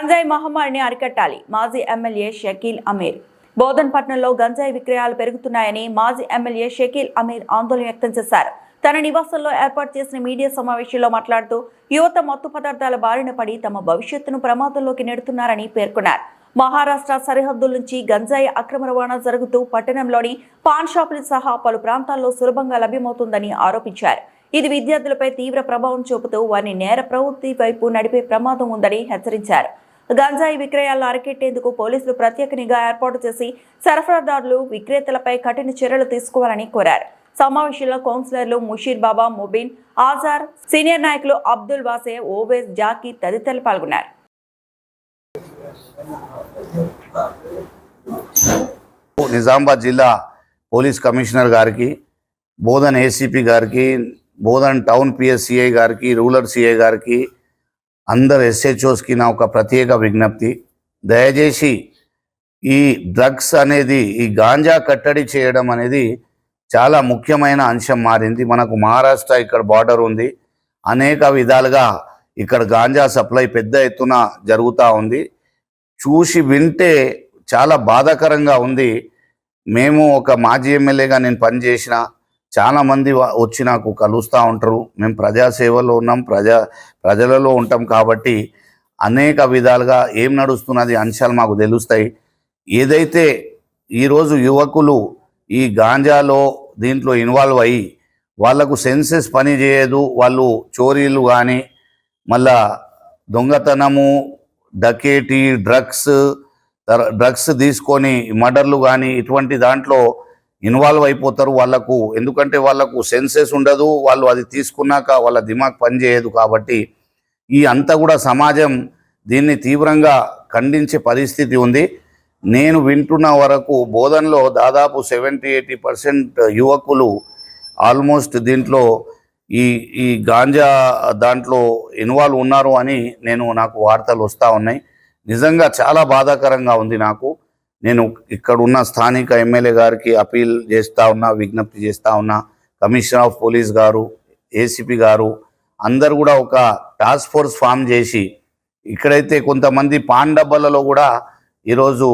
గంజాయి మహమ్మారిని అరికట్టాలి. మాజీ ఎమ్మెల్యే షకీల్ అమీర్. బోధన్పట్నంలో గంజాయి విక్రయాలు పెరుగుతున్నాయని మాజీ ఎమ్మెల్యే షకీల్ అమీర్ ఆందోళన వ్యక్తం చేశారు. తన నివాసంలో ఏర్పాటు చేసిన మీడియా సమావేశంలో మాట్లాడుతూ యువత మత్తు పదార్థాల బారిన పడి తమ భవిష్యత్తును ప్రమాదంలోకి నెడుతున్నారని పేర్కొన్నారు. మహారాష్ట్ర సరిహద్దుల నుంచి గంజాయి అక్రమ రవాణా జరుగుతూ పట్టణంలోని పాన్ షాపులు సహా పలు ప్రాంతాల్లో సులభంగా లభ్యమవుతుందని ఆరోపించారు. ఇది విద్యార్థులపై తీవ్ర ప్రభావం చూపుతూ వారిని నేర ప్రవృత్తి వైపు నడిపే ప్రమాదం ఉందని హెచ్చరించారు. గంజాయి విక్రయాలను అరికెట్టేందుకు పోలీసులు ప్రత్యేక నిఘా ఏర్పాటు చేసి సరఫరాదారులు, విక్రేతలపై కఠిన చర్యలు తీసుకోవాలని కోరారు. సమావేశంలో కౌన్సిలర్లు ముషీర్ బాబా, ముబీన్, ఆజార్, సీనియర్ నాయకులు అబ్దుల్ వాసే, ఓవేస్, జాకీ తదితరులు పాల్గొన్నారు. నిజామాబాద్ జిల్లా పోలీస్ కమిషనర్ గారికి, బోధన్ ఏసీపీ గారికి, బోధన్ టౌన్ పిఎస్సిఐ గారికి, రూరల్ సిఐ గారికి, అందరు ఎస్హెచ్ఓస్కి నా ఒక ప్రత్యేక విజ్ఞప్తి. దయచేసి ఈ డ్రగ్స్ అనేది, ఈ గాంజా కట్టడి చేయడం అనేది చాలా ముఖ్యమైన అంశం మారింది. మనకు మహారాష్ట్ర ఇక్కడ బార్డర్ ఉంది. అనేక విధాలుగా ఇక్కడ గాంజా సప్లై పెద్ద ఎత్తున జరుగుతూ ఉంది. చూసి వింటే చాలా బాధాకరంగా ఉంది. మేము ఒక మాజీ ఎమ్మెల్యేగా నేను పనిచేసిన, చాలామంది వచ్చి నాకు కలుస్తూ ఉంటారు. మేము ప్రజాసేవలో ఉన్నాం, ప్రజలలో ఉంటాం కాబట్టి అనేక విధాలుగా ఏం నడుస్తున్నది అంశాలు మాకు తెలుస్తాయి. ఏదైతే ఈరోజు యువకులు ఈ గాంజాలో దీంట్లో ఇన్వాల్వ్ అయ్యి వాళ్లకు సెన్సెస్ పని చేయదు, వాళ్ళు చోరీలు కానీ మళ్ళా దొంగతనము, డకేటీ, డ్రగ్స్ తీసుకొని మర్డర్లు కానీ ఇటువంటి దాంట్లో ఇన్వాల్వ్ అయిపోతారు. వాళ్ళకు ఎందుకంటే వాళ్ళకు సెన్సెస్ ఉండదు, వాళ్ళు అది తీసుకున్నాక వాళ్ళ దిమాగ్ పనిచేయదు. కాబట్టి ఈ అంతా కూడా సమాజం దీన్ని తీవ్రంగా ఖండించే పరిస్థితి ఉంది. నేను వింటున్న వరకు బోధనలో దాదాపు 70-80% యువకులు ఆల్మోస్ట్ దీంట్లో ఈ గాంజా దాంట్లో ఇన్వాల్వ్ ఉన్నారు అని నాకు వార్తలు వస్తూ ఉన్నాయి. నిజంగా చాలా బాధాకరంగా ఉంది నాకు. నేను ఇక్కడున్న స్థానిక ఎమ్మెల్యే గారికి అపీల్ చేస్తూ ఉన్నా, విజ్ఞప్తి చేస్తూ ఉన్నా. కమిషనర్ ఆఫ్ పోలీస్ గారు, ఏసీపీ గారు అందరు కూడా ఒక టాస్క్ ఫోర్స్ ఫామ్ చేసి, ఇక్కడైతే కొంతమంది పాన్ డబ్బాలలో కూడా ఈరోజు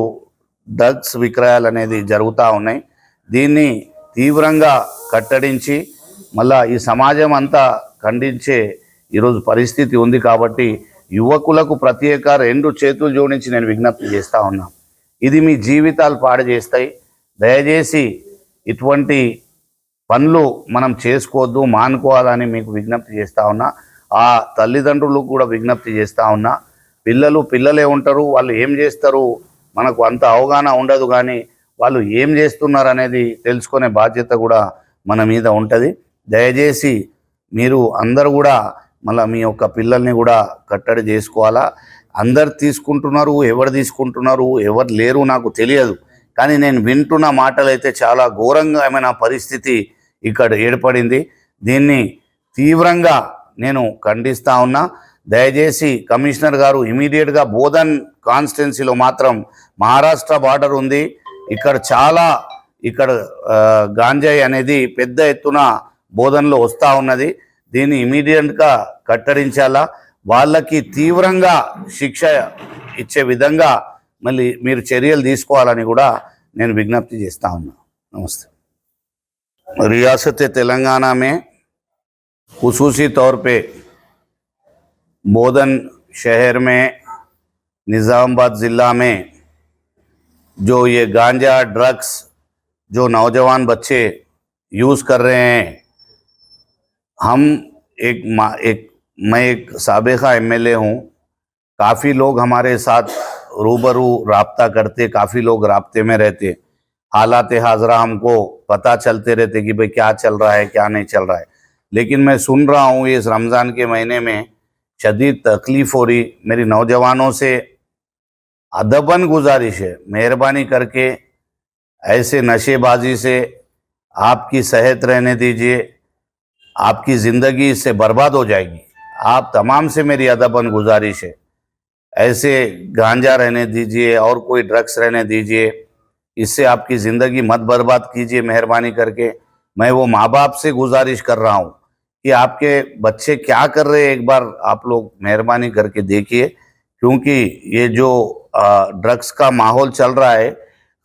డ్రగ్స్ విక్రయాలు అనేది జరుగుతూ ఉన్నాయి. దీన్ని తీవ్రంగా కట్టడించి మళ్ళా ఈ సమాజం అంతా ఖండించే ఈరోజు పరిస్థితి ఉంది. కాబట్టి యువకులకు ప్రత్యేక 2 చేతులు జోడించి నేను విజ్ఞప్తి చేస్తూ ఉన్నా. ఇది మీ జీవితాలు పాడు చేస్తాయి. దయచేసి ఇటువంటి పనులు మనం చేసుకోవద్దు, మానుకోవాలని మీకు విజ్ఞప్తి చేస్తూ ఉన్నా. ఆ తల్లిదండ్రులకు కూడా విజ్ఞప్తి చేస్తూ ఉన్నా. పిల్లలే ఉంటారు, వాళ్ళు ఏం చేస్తారు మనకు అంత అవగాహన ఉండదు, కానీ వాళ్ళు ఏం చేస్తున్నారు అనేది తెలుసుకునే బాధ్యత కూడా మన మీద ఉంటుంది. దయచేసి మీరు అందరూ కూడా మళ్ళీ మీ యొక్క పిల్లల్ని కూడా కట్టడి చేసుకోవాలా. అందరు తీసుకుంటున్నారు, ఎవరు తీసుకుంటున్నారు ఎవరు లేరు నాకు తెలియదు, కానీ నేను వింటున్న మాటలైతే చాలా ఘోరంగా పరిస్థితి ఇక్కడ ఏర్పడింది. దీన్ని తీవ్రంగా నేను ఖండిస్తూ ఉన్నా. దయచేసి కమిషనర్ గారు ఇమీడియట్గా బోధన్ కాన్స్టిట్యున్సీలో మాత్రం మహారాష్ట్ర బార్డర్ ఉంది, ఇక్కడ గాంజాయి అనేది పెద్ద ఎత్తున బోధనలో వస్తూ ఉన్నది. దీన్ని ఇమీడియట్గా కట్టడించాలా. వాళ్ళకి తీవ్రంగా శిక్ష ఇచ్చే విధంగా మళ్ళీ మీరు చర్యలు తీసుకోవాలని కూడా నేను విజ్ఞప్తి చేస్తా ఉన్నా. నమస్తే. रियासत तेलंगाना में खुसूसी तौर पे बोधन शहर में, निज़ामाबाद ज़िला में जो ये गांजा ड्रग्स जो नौजवान बच्चे यूज़ कर रहे हैं, मैं एक साबिक़ा एमएलए हूँ. काफ़ी लोग हमारे साथ रूबरू राब्ता करते, काफ़ी लोग राब्ते में रहते, हालात हाजरा हमको पता चलते रहते कि भाई क्या चल रहा है क्या नहीं चल रहा है. लेकिन मैं सुन रहा हूँ इस रमज़ान के महीने में शदीद तकलीफ़ हो रही. मेरी नौजवानों से अदबन गुजारिश है, मेहरबानी करके ऐसे नशेबाजी से आपकी सेहत रहने दीजिए, आपकी ज़िंदगी इससे बर्बाद हो जाएगी. आप तमाम से मेरी अदबन गुजारिश है, ऐसे गांजा रहने दीजिए और कोई ड्रग्स रहने दीजिए, इससे आपकी ज़िंदगी मत बर्बाद कीजिए मेहरबानी करके. मैं वो माँ बाप से गुजारिश कर रहा हूँ कि आपके बच्चे क्या कर रहे हैं एक बार आप लोग मेहरबानी करके देखिए, क्योंकि ये जो ड्रग्स का माहौल चल रहा है,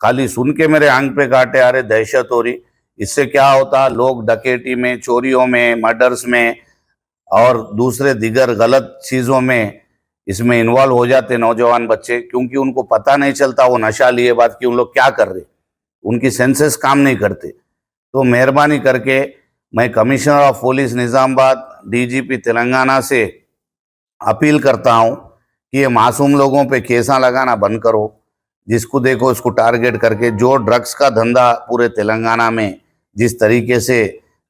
खाली सुन के मेरे आंख पे कांटे आ रहे, दहशत हो रही। इससे क्या होता, लोग डकैती में, चोरियों में, मर्डर्स में और दूसरे दिगर गलत चीज़ों में इसमें इन्वॉल्व हो जाते नौजवान बच्चे, क्योंकि उनको पता नहीं चलता वो नशा लिए बाद कि उन लोग क्या कर रहे, उनकी सेंसेस काम नहीं करते। तो मेहरबानी करके मैं commissioner of police Nizamabad, DGP Telangana से अपील करता हूँ कि ये मासूम लोगों पे केसा लगाना बंद करो। जिसको देखो उसको टारगेट करके, जो ड्रग्स का धंधा पूरे तेलंगाना में जिस तरीके से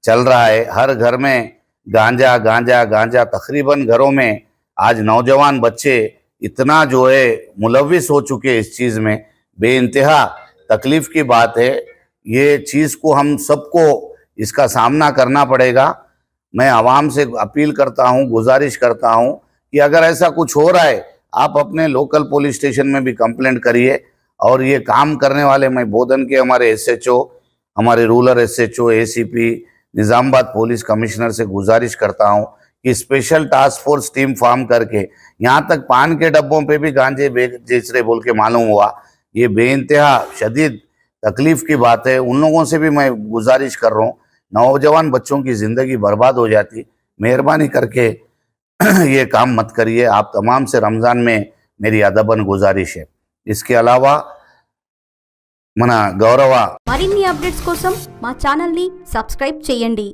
चल रहा है, हर घर में गांजा गांजा गांजा, तकरीबन घरों में आज नौजवान बच्चे इतना जो है मुलविस हो चुके इस चीज़ में, बेइंतहा तकलीफ की बात है। ये चीज़ को हम सबको इसका सामना करना पड़ेगा। मैं आवाम से अपील करता हूँ, गुजारिश करता हूँ कि अगर ऐसा कुछ हो रहा है, आप अपने लोकल पुलिस स्टेशन में भी कंप्लेंट करिए। और ये काम करने वाले, मैं बोधन के हमारे एसएचओ, हमारे rural SHO, ACP, Nizamabad police commissioner से गुजारिश करता हूँ कि special task force team form करके, यहाँ तक पान के डब्बों पे भी गांजे बेच रहे बोल के मालूम हुआ। ये बेइंतहा शदीद तकलीफ की बात है। उन लोगों से भी मैं गुजारिश कर रहा हूँ, नौजवान बच्चों की ज़िंदगी बर्बाद हो जाती, मेहरबानी करके ये काम मत करिए। आप तमाम से रमज़ान में मेरी अदबन गुजारिश है। इसके अलावा మన గౌరవ మరిన్ని అప్డేట్స్ కోసం మా ఛానల్ ని సబ్స్క్రైబ్ చేయండి।